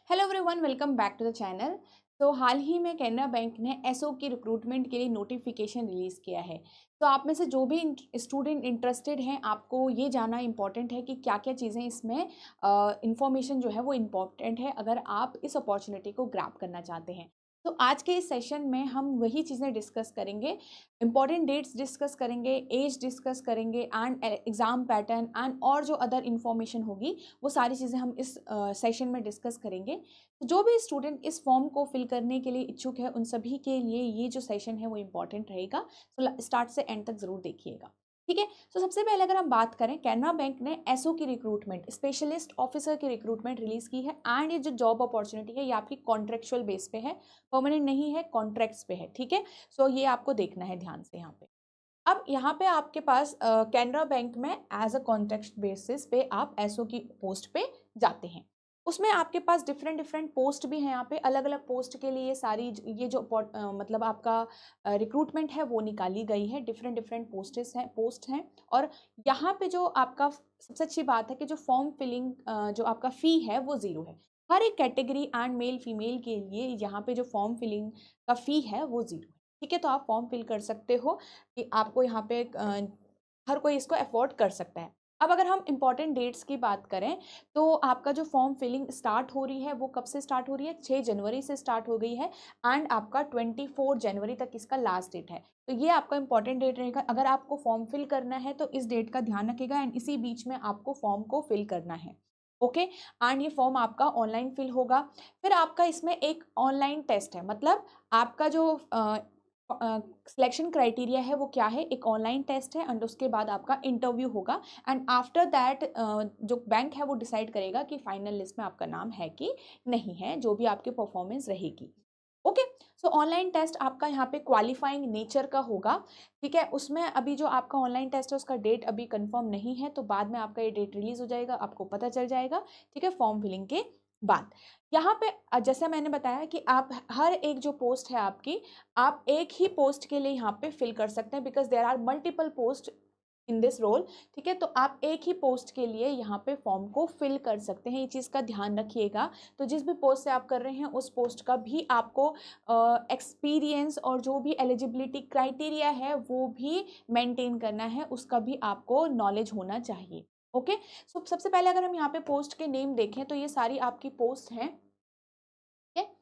Hello everyone, welcome back to the channel. तो हाल ही में कैनरा बैंक ने एसओ की रिक्रूटमेंट के लिए नोटिफिकेशन रिलीज़ किया है। तो आप में से जो भी स्टूडेंट इंटरेस्टेड हैं, आपको ये जानना इम्पॉर्टेंट है कि क्या क्या चीज़ें इसमें इंफॉर्मेशन जो है वो इम्पॉर्टेंट है अगर आप इस अपॉर्चुनिटी को ग्रैब करना चाहते हैं। तो आज के इस सेशन में हम वही चीज़ें डिस्कस करेंगे, इंपॉर्टेंट डेट्स डिस्कस करेंगे, एज डिस्कस करेंगे एंड एग्ज़ाम पैटर्न एंड और जो अदर इन्फॉर्मेशन होगी वो सारी चीज़ें हम इस सेशन में डिस्कस करेंगे। तो जो भी स्टूडेंट इस फॉर्म को फिल करने के लिए इच्छुक है, उन सभी के लिए ये जो सेशन है वो इम्पॉर्टेंट रहेगा। तो स्टार्ट से एंड तक ज़रूर देखिएगा, ठीक है। तो सबसे पहले अगर हम बात करें, कैनरा बैंक ने एसओ की रिक्रूटमेंट, स्पेशलिस्ट ऑफिसर की रिक्रूटमेंट रिलीज़ की है एंड ये जो जॉब अपॉर्चुनिटी है ये आपकी कॉन्ट्रेक्चुअल बेस पे है, परमानेंट नहीं है, कॉन्ट्रैक्ट्स पे है, ठीक है। सो ये आपको देखना है ध्यान से यहाँ पे। अब यहाँ पे आपके पास कैनरा बैंक में एज अ कॉन्ट्रैक्ट बेसिस पे आप एसओ की पोस्ट पे जाते हैं। उसमें आपके पास डिफरेंट डिफरेंट पोस्ट भी हैं, यहाँ पे अलग अलग पोस्ट के लिए सारी ये जो मतलब आपका रिक्रूटमेंट है वो निकाली गई है। डिफरेंट डिफरेंट पोस्ट हैं। और यहाँ पे जो आपका सबसे अच्छी बात है कि जो फॉर्म फिलिंग जो आपका फ़ी है वो ज़ीरो है। हर एक कैटेगरी एंड मेल फीमेल के लिए यहाँ पे जो फॉर्म फिलिंग का फ़ी है वो ज़ीरो है, ठीक है। तो आप फॉर्म फिल कर सकते हो कि आपको यहाँ पे हर कोई इसको अफोर्ड कर सकता है। अब अगर हम इम्पॉर्टेंट डेट्स की बात करें, तो आपका जो फॉर्म फिलिंग स्टार्ट हो रही है वो कब से स्टार्ट हो रही है? 6 जनवरी से स्टार्ट हो गई है एंड आपका 24 जनवरी तक इसका लास्ट डेट है। तो ये आपका इम्पॉर्टेंट डेट रहेगा। अगर आपको फॉर्म फिल करना है तो इस डेट का ध्यान रखिएगा एंड इसी बीच में आपको फॉर्म को फिल करना है, ओके। एंड ये फॉर्म आपका ऑनलाइन फिल होगा। फिर आपका इसमें एक ऑनलाइन टेस्ट है, मतलब आपका जो सिलेक्शन क्राइटेरिया है वो क्या है, एक ऑनलाइन टेस्ट है एंड उसके बाद आपका इंटरव्यू होगा एंड आफ्टर दैट जो बैंक है वो डिसाइड करेगा कि फाइनल लिस्ट में आपका नाम है कि नहीं है, जो भी आपकी परफॉर्मेंस रहेगी, ओके। सो ऑनलाइन टेस्ट आपका यहाँ पे क्वालिफाइंग नेचर का होगा, ठीक है। उसमें अभी जो आपका ऑनलाइन टेस्ट है उसका डेट अभी कंफर्म नहीं है, तो बाद में आपका ये डेट रिलीज हो जाएगा, आपको पता चल जाएगा, ठीक है, फॉर्म फिलिंग के बाद। यहाँ पे जैसे मैंने बताया कि आप हर एक जो पोस्ट है आपकी, आप एक ही पोस्ट के लिए यहाँ पे फिल कर सकते हैं, because there are multiple post in this role, ठीक है। तो आप एक ही पोस्ट के लिए यहाँ पे फॉर्म को फिल कर सकते हैं, ये चीज़ का ध्यान रखिएगा। तो जिस भी पोस्ट से आप कर रहे हैं उस पोस्ट का भी आपको एक्सपीरियंस और जो भी एलिजिबिलिटी क्राइटेरिया है वो भी मेंटेन करना है, उसका भी आपको नॉलेज होना चाहिए, ओके। सो सबसे पहले अगर हम यहाँ पे पोस्ट के नेम देखें तो ये सारी आपकी पोस्ट हैं, ठीक है।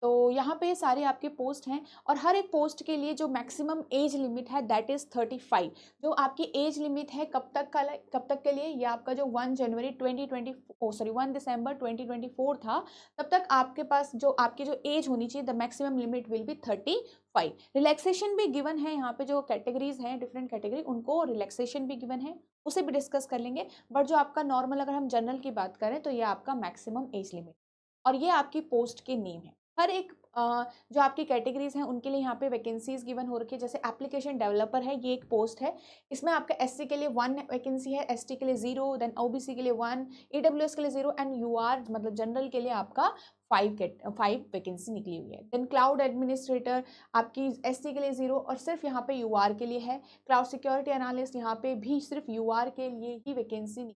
तो यहाँ पे सारे आपके पोस्ट हैं और हर एक पोस्ट के लिए जो मैक्सिमम एज लिमिट है दैट इज़ 35। जो आपकी एज लिमिट है कब तक के लिए, ये आपका जो 1 जनवरी 2020 सॉरी 1 दिसंबर 2024 था, तब तक आपके पास जो आपकी जो एज होनी चाहिए, the maximum limit will be 35। Relaxation भी गिवन है, यहाँ पे जो कैटेगरीज हैं डिफरेंट कैटेगरी, उनको रिलैक्सेशन भी गिवन है, उसे भी डिस्कस कर लेंगे। बट जो आपका नॉर्मल, अगर हम जनरल की बात करें, तो ये आपका मैक्सिमम एज लिमिट और ये आपकी पोस्ट के नेम है। हर एक जो आपकी कैटेगरीज हैं उनके लिए यहाँ पे वैकेंसीज गिवन हो रखी है। जैसे एप्लीकेशन डेवलपर है, ये एक पोस्ट है, इसमें आपका एससी के लिए 1 वैकेंसी है, एसटी के लिए 0, देन ओबीसी के लिए 1, ईडब्ल्यूएस के लिए 0 एंड यूआर मतलब जनरल के लिए आपका 5 वैकेंसी निकली हुई है। देन क्लाउड एडमिनिस्ट्रेटर आपकी एससी के लिए 0 और सिर्फ यहाँ पे यूआर के लिए है। क्लाउड सिक्योरिटी एनालिस्ट यहाँ पे भी सिर्फ यूआर के लिए ही वैकेंसी,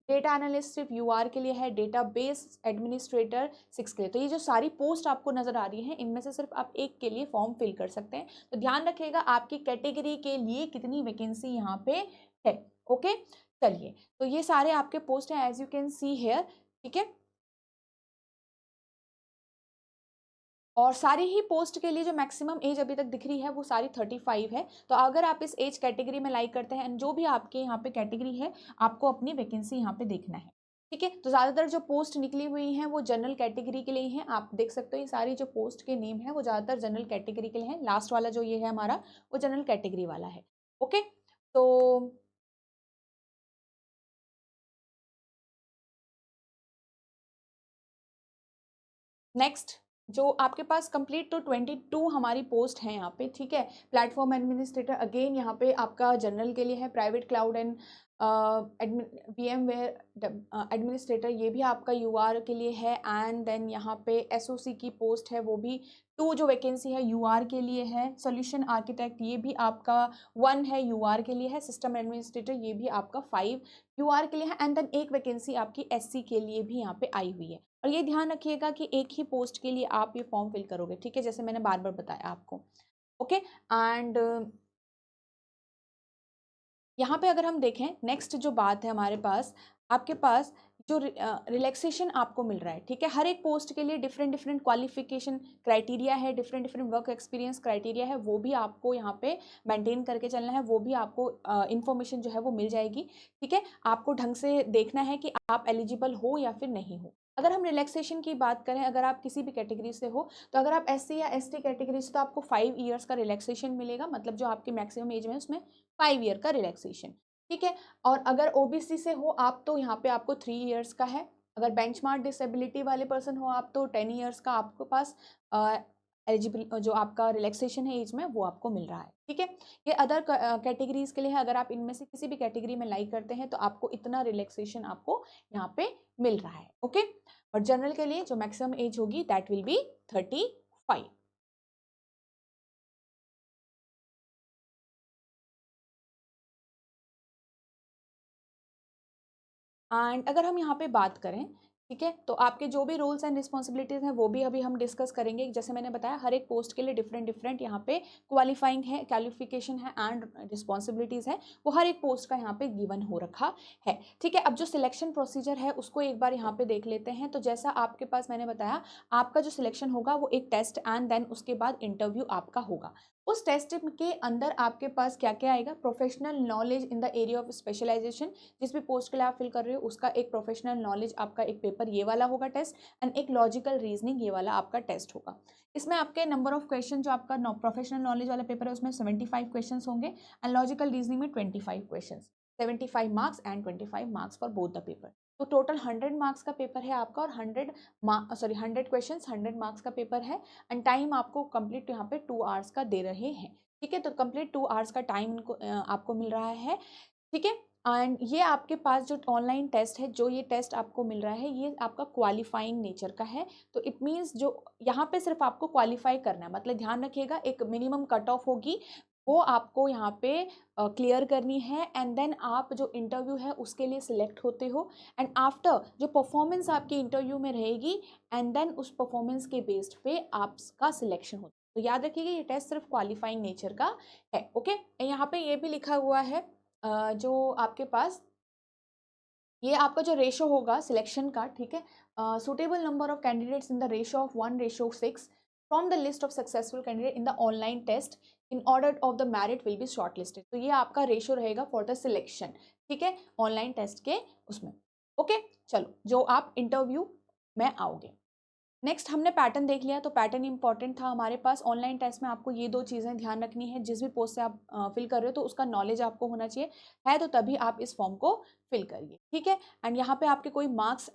डेटा एनालिस्ट सिर्फ यूआर के लिए है, डेटाबेस एडमिनिस्ट्रेटर 6 के लिए। तो ये जो सारी पोस्ट आपको नजर आ रही हैं, इनमें से सिर्फ आप एक के लिए फॉर्म फिल कर सकते हैं। तो ध्यान रखिएगा आपकी कैटेगरी के लिए कितनी वैकेंसी यहाँ पे है, ओके। चलिए, तो ये सारे आपके पोस्ट हैं as you can see here, ठीक है। और सारी ही पोस्ट के लिए जो मैक्सिमम एज अभी तक दिख रही है वो सारी 35 है। तो अगर आप इस एज कैटेगरी में लाइक करते हैं एंड जो भी आपके यहाँ पे कैटेगरी है, आपको अपनी वैकेंसी यहाँ पे देखना है, ठीक है। तो ज़्यादातर जो पोस्ट निकली हुई हैं वो जनरल कैटेगरी के लिए हैं। आप देख सकते हो ये सारी जो पोस्ट के नेम है वो ज़्यादातर जनरल कैटेगरी के लिए हैं। लास्ट वाला जो ये है हमारा, वो जनरल कैटेगरी वाला है, ओके। तो नेक्स्ट जो आपके पास कंप्लीट तो 22 हमारी पोस्ट है यहाँ पे, ठीक है। प्लेटफॉर्म एडमिनिस्ट्रेटर अगेन यहाँ पे आपका जनरल के लिए है, private cloud and VMware administrator, ये भी आपका UR के लिए है। एंड देन यहाँ पे SOC की पोस्ट है, वो भी 2 जो वैकेंसी है UR के लिए है। सोल्यूशन आर्किटेक्ट ये भी आपका 1 है, UR के लिए है। सिस्टम एडमिनिस्ट्रेटर ये भी आपका 5 UR के लिए है। एंड देन एक वैकेंसी आपकी SC के लिए भी यहाँ पे आई हुई है। और ये ध्यान रखिएगा कि एक ही पोस्ट के लिए आप ये फॉर्म फिल करोगे, ठीक है, जैसे मैंने बार बार बताया आपको। ओके। एंड यहाँ पे अगर हम देखें, नेक्स्ट जो बात है हमारे पास, आपके पास जो रिलैक्सेशन आपको मिल रहा है, ठीक है, हर एक पोस्ट के लिए डिफरेंट डिफरेंट क्वालिफिकेशन क्राइटेरिया है, different different work experience criteria है, वो भी आपको यहाँ पे मेंटेन करके चलना है, वो भी आपको इन्फॉर्मेशन जो है वो मिल जाएगी। ठीक है, आपको ढंग से देखना है कि आप एलिजिबल हो या फिर नहीं हो। अगर हम रिलैक्सेशन की बात करें, अगर आप किसी भी कैटेगरी से हो, तो अगर आप SC या ST कैटेगरी से, तो आपको 5 ईयर्स का रिलैक्सेशन मिलेगा, मतलब जो आपकी मैक्सिमम एज में उसमें 5 ईयर का रिलैक्सेशन। ठीक है, और अगर OBC से हो आप, तो यहाँ पे आपको 3 ईयर्स का है। अगर बेंचमार्क डिसेबिलिटी वाले पर्सन हो आप, तो 10 ईयर्स का आपके पास एलिजिबल जो आपका रिलैक्सेशन है एज में, वो आपको मिल रहा है। ठीक है, ये अदर कैटेगरीज के लिए है। अगर आप इनमें से किसी भी कैटेगरी में लाइक करते हैं, तो आपको इतना रिलैक्सेशन आपको यहाँ पे मिल रहा है। ओके, और जनरल के लिए जो मैक्सिमम एज होगी दैट विल बी 35। एंड अगर हम यहाँ पे बात करें, ठीक है, तो आपके जो भी रोल्स एंड रिस्पॉन्सिबिलिटीज़ हैं वो भी अभी हम डिस्कस करेंगे। जैसे मैंने बताया, हर एक पोस्ट के लिए डिफरेंट डिफरेंट यहाँ पे क्वालिफाइंग है, क्वालिफिकेशन है एंड रिस्पॉन्सिबिलिटीज़ है, वो हर एक पोस्ट का यहाँ पे गिवन हो रखा है। ठीक है, अब जो सिलेक्शन प्रोसीजर है उसको एक बार यहाँ पे देख लेते हैं। तो जैसा आपके पास मैंने बताया, आपका जो सिलेक्शन होगा वो एक टेस्ट एंड देन उसके बाद इंटरव्यू आपका होगा। उस टेस्ट के अंदर आपके पास क्या क्या आएगा, professional knowledge in the area of specialization, जिस भी पोस्ट के लिए आप फिल कर रहे हो उसका एक प्रोफेशनल नॉलेज आपका एक पेपर ये वाला होगा टेस्ट, एंड एक लॉजिकल रीजनिंग ये वाला आपका टेस्ट होगा। इसमें आपके नंबर ऑफ क्वेश्चन, जो आपका प्रोफेशनल नॉलेज वाला पेपर है उसमें 75 क्वेश्चन होंगे, एंड लॉजिकल रीजनिंग में 25 question, 75 marks and 25 marks for both the paper. तो टोटल 100 मार्क्स का पेपर है आपका, और 100 क्वेश्चन 100 मार्क्स का पेपर है। एंड टाइम आपको कंप्लीट यहाँ पे 2 आवर्स का दे रहे हैं। ठीक है, तो कंप्लीट 2 आवर्स का टाइम आपको मिल रहा है। ठीक है, एंड ये आपके पास जो ऑनलाइन टेस्ट है, जो ये टेस्ट आपको मिल रहा है, ये आपका क्वालिफाइंग नेचर का है। तो इट मीन्स जो यहाँ पे सिर्फ आपको क्वालिफाई करना है, मतलब ध्यान रखिएगा एक मिनिमम कट ऑफ होगी, वो आपको यहाँ पे क्लियर करनी है। एंड देन आप जो इंटरव्यू है उसके लिए सिलेक्ट होते हो, एंड आफ्टर जो परफॉर्मेंस आपकी इंटरव्यू में रहेगी, एंड देन उस परफॉर्मेंस के बेस्ड पे आपका सिलेक्शन होता है। तो याद रखिएगा ये टेस्ट सिर्फ क्वालिफाइंग नेचर का है। ओके, यहाँ पे ये भी लिखा हुआ है, जो आपके पास ये आपका जो रेशो होगा सिलेक्शन का, ठीक है, suitable number of candidates in the ratio of 1:6 from the list of successful candidate in the online test in order of the merit will be short listed. तो ये आपका रेशो रहेगा फॉर द सिलेक्शन, ठीक है, online test के उसमें। Okay, चलो, जो आप इंटरव्यू में आओगे। नेक्स्ट हमने पैटर्न देख लिया, तो पैटर्न इंपॉर्टेंट था हमारे पास। ऑनलाइन टेस्ट में आपको ये 2 चीज़ें ध्यान रखनी है, जिस भी पोस्ट से आप फिल कर रहे हो तो उसका नॉलेज आपको होना चाहिए, है तो तभी आप इस फॉर्म को फिल करिए। ठीक है, एंड यहाँ पे आपके कोई मार्क्स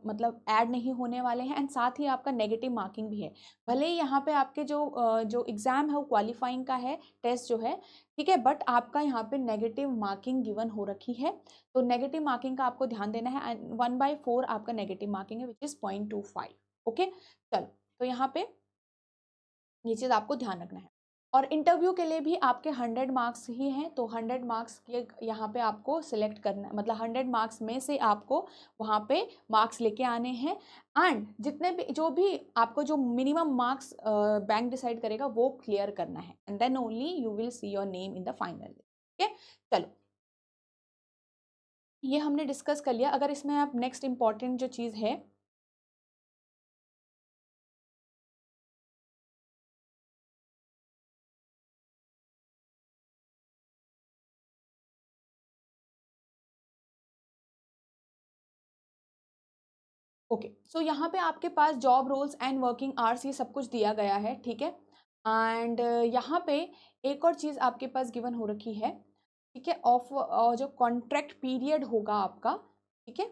मतलब ऐड नहीं होने वाले हैं, एंड साथ ही आपका नेगेटिव मार्किंग भी है। भले ही यहाँ पे आपके जो एग्ज़ाम है वो क्वालिफाइंग का है टेस्ट जो है, ठीक है, बट आपका यहाँ पे नेगेटिव मार्किंग गिवन हो रखी है। तो नेगेटिव मार्किंग का आपको ध्यान देना है, एंड 1/4 आपका नेगेटिव मार्किंग है विच इज़ 0.25। ओके, चलो, तो यहाँ पे ये चीज़ आपको ध्यान रखना है। और इंटरव्यू के लिए भी आपके 100 मार्क्स ही हैं, तो 100 मार्क्स के यहाँ पे आपको सिलेक्ट करना है, मतलब 100 मार्क्स में से आपको वहाँ पे मार्क्स लेके आने हैं। एंड जितने भी जो भी आपको जो मिनिमम मार्क्स बैंक डिसाइड करेगा वो क्लियर करना है, and then only you will see your name in the final. ठीक है, चलो, ये हमने डिस्कस कर लिया। अगर इसमें आप नेक्स्ट इंपॉर्टेंट जो चीज़ है, ओके, सो यहाँ पे आपके पास job roles and working hours ये सब कुछ दिया गया है। ठीक है, एंड यहाँ पे एक और चीज़ आपके पास गिवन हो रखी है, ठीक है, ऑफ जो कॉन्ट्रैक्ट पीरियड होगा आपका, ठीक है,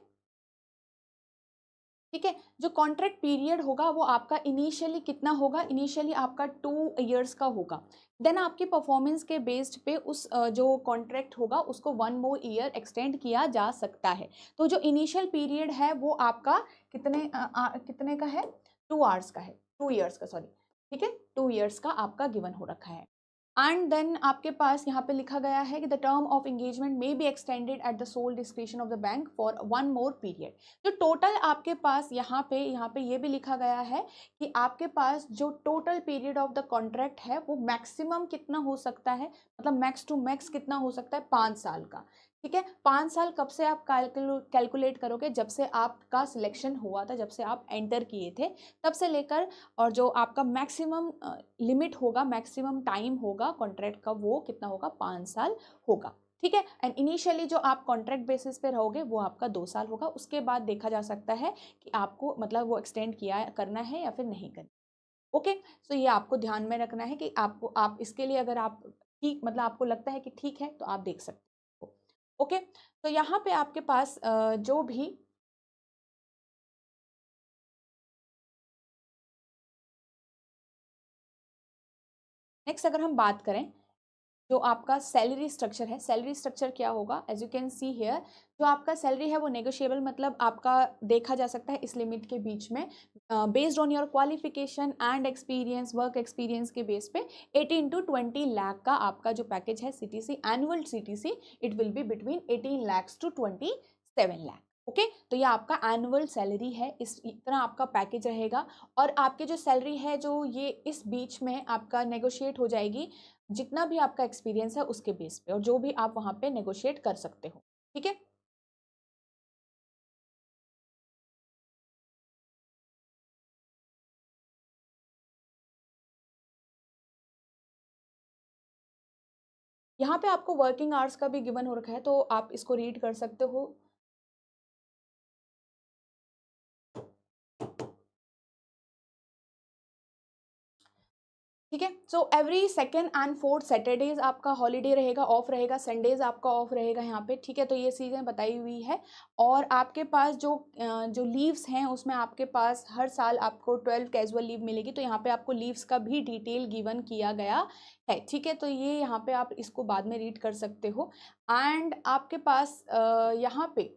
ठीक है। जो कॉन्ट्रैक्ट पीरियड होगा वो आपका इनिशियली कितना होगा, इनिशियली आपका 2 ईयर्स का होगा। देन आपकी परफॉर्मेंस के बेस्ड पे उस जो कॉन्ट्रैक्ट होगा उसको 1 मोर ईयर एक्सटेंड किया जा सकता है। तो जो इनिशियल पीरियड है वो आपका कितने का है, 2 आवर्स का है, 2 ईयर्स का, सॉरी, ठीक है, 2 ईयर्स का आपका गिवन हो रखा है। एंड देन आपके पास यहाँ पे लिखा गया है कि the term of engagement may be extended at the sole description of the bank for 1 more period. जो टोटल आपके पास यहाँ पे ये भी लिखा गया है कि आपके पास जो total period of the contract है वो मैक्सिमम कितना हो सकता है, मतलब मैक्स टू मैक्स कितना हो सकता है, 5 साल का। ठीक है, 5 साल कब से आप कैलकुलेट करोगे, जब से आपका सिलेक्शन हुआ था, जब से आप एंटर किए थे तब से लेकर, और जो आपका मैक्सिमम लिमिट होगा, मैक्सिमम टाइम होगा कॉन्ट्रैक्ट का, वो कितना होगा, 5 साल होगा। ठीक है, एंड इनिशियली जो आप कॉन्ट्रैक्ट बेसिस पे रहोगे वो आपका 2 साल होगा। उसके बाद देखा जा सकता है कि आपको मतलब वो एक्सटेंड किया करना है या फिर नहीं करना। ओके, सो ये आपको ध्यान में रखना है कि आपको, आप इसके लिए अगर आप ठीक, मतलब आपको लगता है कि ठीक है तो आप देख सकते हो। ओके, तो यहाँ पे आपके पास जो भी नेक्स्ट अगर हम बात करें, जो आपका सैलरी स्ट्रक्चर है, सैलरी स्ट्रक्चर क्या होगा, as you can see here, जो आपका सैलरी है वो नेगोशिएबल, मतलब आपका देखा जा सकता है इस लिमिट के बीच में, based on your qualification and experience, work experience के बेस पे 18 to 20 लाख का आपका जो पैकेज है CTC, annual CTC, it will be between 18 lakhs to 27 lakh. Okay, तो ये आपका एनुअल सैलरी है, इस इतना आपका पैकेज रहेगा। और आपकी जो सैलरी है जो ये इस बीच में आपका नेगोशिएट हो जाएगी, जितना भी आपका एक्सपीरियंस है उसके बेस पे, और जो भी आप वहां पे नेगोशिएट कर सकते हो। ठीक है, यहाँ पे आपको वर्किंग आवर्स का भी गिवन हो रखा है, तो आप इसको रीड कर सकते हो। ठीक है, so every second and fourth Saturdays आपका हॉलीडे रहेगा, ऑफ रहेगा, संडेज आपका ऑफ रहेगा यहाँ पे। ठीक है, तो ये चीज़ें बताई हुई है। और आपके पास जो लीव्स हैं उसमें आपके पास हर साल आपको 12 कैजुअल लीव मिलेगी, तो यहाँ पे आपको लीव्स का भी डिटेल गिवन किया गया है। ठीक है, तो ये यहाँ पे आप इसको बाद में रीड कर सकते हो। एंड आपके पास यहाँ पे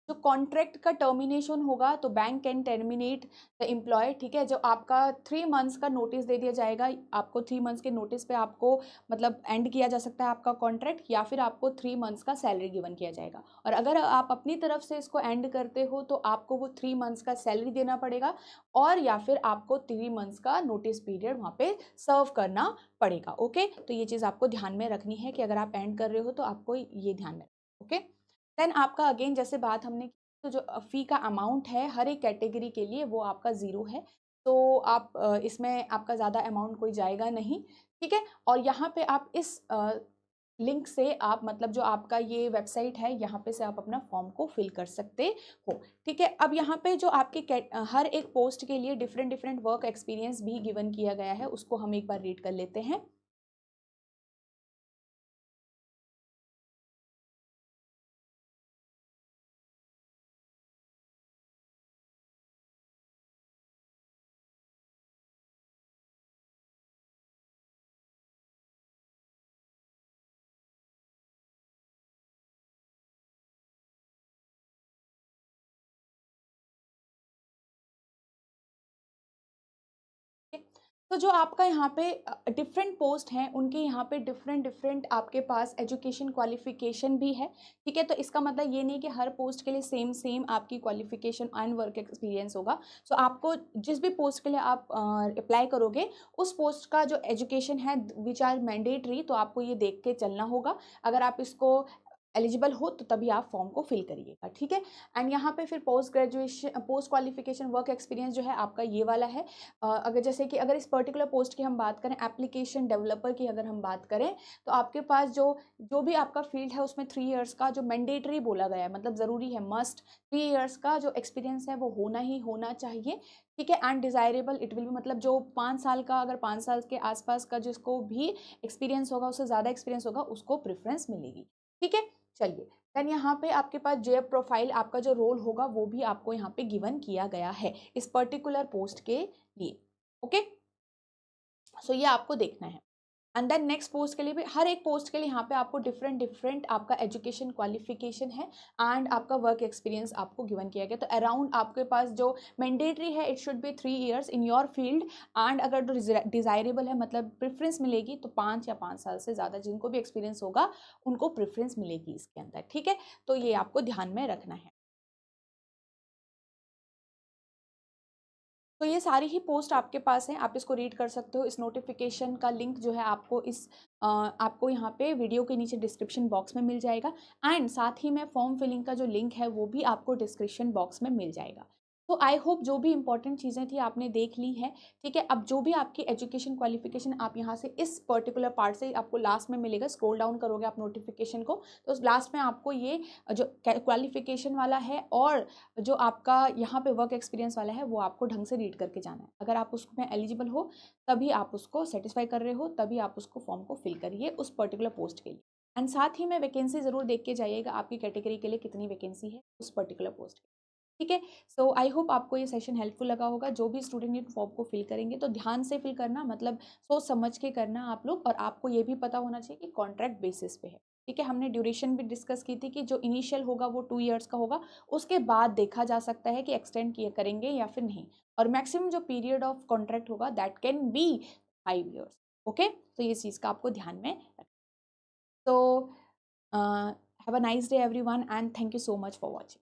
जो कॉन्ट्रैक्ट का टर्मिनेशन होगा, तो bank can terminate the employ. ठीक है, जो आपका 3 मंथ्स का नोटिस दे दिया जाएगा आपको, 3 मंथ्स के नोटिस पे आपको मतलब एंड किया जा सकता है आपका कॉन्ट्रैक्ट, या फिर आपको 3 मंथ्स का सैलरी गिवन किया जाएगा। और अगर आप अपनी तरफ से इसको एंड करते हो तो आपको वो 3 मंथ्स का सैलरी देना पड़ेगा, और या फिर आपको 3 मंथ्स का नोटिस पीरियड वहाँ पे सर्व करना पड़ेगा। ओके, तो ये चीज़ आपको ध्यान में रखनी है कि अगर आप एंड कर रहे हो तो आपको ये ध्यान में। ओके, देन आपका अगेन जैसे बात हमने की, तो जो फ़ी का अमाउंट है हर एक कैटेगरी के लिए वो आपका ज़ीरो है। तो आप इसमें आपका ज़्यादा अमाउंट कोई जाएगा नहीं। ठीक है, और यहाँ पे आप इस लिंक से आप, मतलब जो आपका ये वेबसाइट है यहाँ पे से आप अपना फॉर्म को फिल कर सकते हो। ठीक है, अब यहाँ पे जो आपके हर एक पोस्ट के लिए डिफरेंट डिफरेंट वर्क एक्सपीरियंस भी गिवन किया गया है, उसको हम एक बार रीड कर लेते हैं। तो जो आपका यहाँ पे डिफरेंट पोस्ट हैं उनके यहाँ पे डिफरेंट डिफरेंट आपके पास एजुकेशन क्वालिफिकेशन भी है। ठीक है, तो इसका मतलब ये नहीं कि हर पोस्ट के लिए सेम सेम आपकी क्वालिफिकेशन एंड वर्क एक्सपीरियंस होगा। सो आपको जिस भी पोस्ट के लिए आप अप्लाई करोगे उस पोस्ट का जो एजुकेशन है विच आर मैंडेटरी, तो आपको ये देख के चलना होगा। अगर आप इसको एलिजिबल हो तो तभी आप फॉर्म को फिल करिएगा। ठीक है, एंड यहाँ पे फिर post graduation, post qualification, work experience जो है आपका ये वाला है। अगर जैसे कि अगर इस पर्टिकुलर पोस्ट की हम बात करें, एप्लीकेशन डेवलपर की अगर हम बात करें, तो आपके पास जो जो भी आपका फील्ड है उसमें 3 इयर्स का जो मैंडेटरी बोला गया है, मतलब ज़रूरी है, मस्ट 3 इयर्स का जो एक्सपीरियंस है वो होना ही होना चाहिए। ठीक है, एंड डिज़ायरेबल इट विल भी, मतलब जो 5 साल का, अगर 5 साल के आसपास का जिसको भी एक्सपीरियंस होगा, उससे ज़्यादा एक्सपीरियंस होगा, उसको प्रेफरेंस मिलेगी। ठीक है, चलिए, देन यहाँ पे आपके पास जॉब प्रोफाइल, आपका जो रोल होगा वो भी आपको यहाँ पे गिवन किया गया है इस पर्टिकुलर पोस्ट के लिए। ओके, सो ये आपको देखना है। एंड देन नेक्स्ट पोस्ट के लिए भी, हर एक पोस्ट के लिए यहाँ पे आपको डिफरेंट डिफरेंट आपका एजुकेशन क्वालिफिकेशन है एंड आपका वर्क एक्सपीरियंस आपको गिवन किया गया। तो अराउंड आपके पास जो मैंडेटरी है it should be 3 years in your field, and अगर डिज़ायरेबल है मतलब प्रेफरेंस मिलेगी तो 5 या 5 साल से ज़्यादा जिनको भी एक्सपीरियंस होगा उनको प्रेफरेंस मिलेगी इसके अंदर। ठीक है, तो ये आपको ध्यान में रखना है। तो ये सारी ही पोस्ट आपके पास हैं, आप इसको रीड कर सकते हो। इस नोटिफिकेशन का लिंक जो है आपको आपको यहाँ पे वीडियो के नीचे डिस्क्रिप्शन बॉक्स में मिल जाएगा, एंड साथ ही में फॉर्म फिलिंग का जो लिंक है वो भी आपको डिस्क्रिप्शन बॉक्स में मिल जाएगा। तो आई होप जो भी इंपॉर्टेंट चीज़ें थी आपने देख ली हैं। ठीक है, अब जो भी आपकी एजुकेशन क्वालिफिकेशन आप यहाँ से इस पर्टिकुलर पार्ट से आपको लास्ट में मिलेगा, स्क्रॉल डाउन करोगे आप नोटिफिकेशन को तो लास्ट में आपको ये जो क्वालिफिकेशन वाला है और जो आपका यहाँ पे वर्क एक्सपीरियंस वाला है वो आपको ढंग से रीड करके जाना है। अगर आप उसमें एलिजिबल हो तभी आप उसको सेटिस्फाई कर रहे हो तभी आप उसको फॉर्म को फिल करिए उस पर्टिकुलर पोस्ट के लिए। एंड साथ ही में वैकेंसी ज़रूर देख के जाइएगा आपकी कैटेगरी के लिए कितनी वैकेंसी है उस पर्टिकुलर पोस्ट की। ठीक है, सो आई होप आपको ये सेशन हेल्पफुल लगा होगा। जो भी स्टूडेंट इन फॉर्म को फिल करेंगे तो ध्यान से फिल करना, मतलब सोच समझ के करना आप लोग, और आपको ये भी पता होना चाहिए कि कॉन्ट्रैक्ट बेसिस पे है। ठीक है, हमने ड्यूरेशन भी डिस्कस की थी कि जो इनिशियल होगा वो 2 years का होगा, उसके बाद देखा जा सकता है कि एक्सटेंड किए करेंगे या फिर नहीं, और मैक्सिमम जो पीरियड ऑफ कॉन्ट्रैक्ट होगा that can be 5 years। Okay, तो ये चीज़ का आपको ध्यान में रखना। तो have a nice day everyone and thank you so much for watching.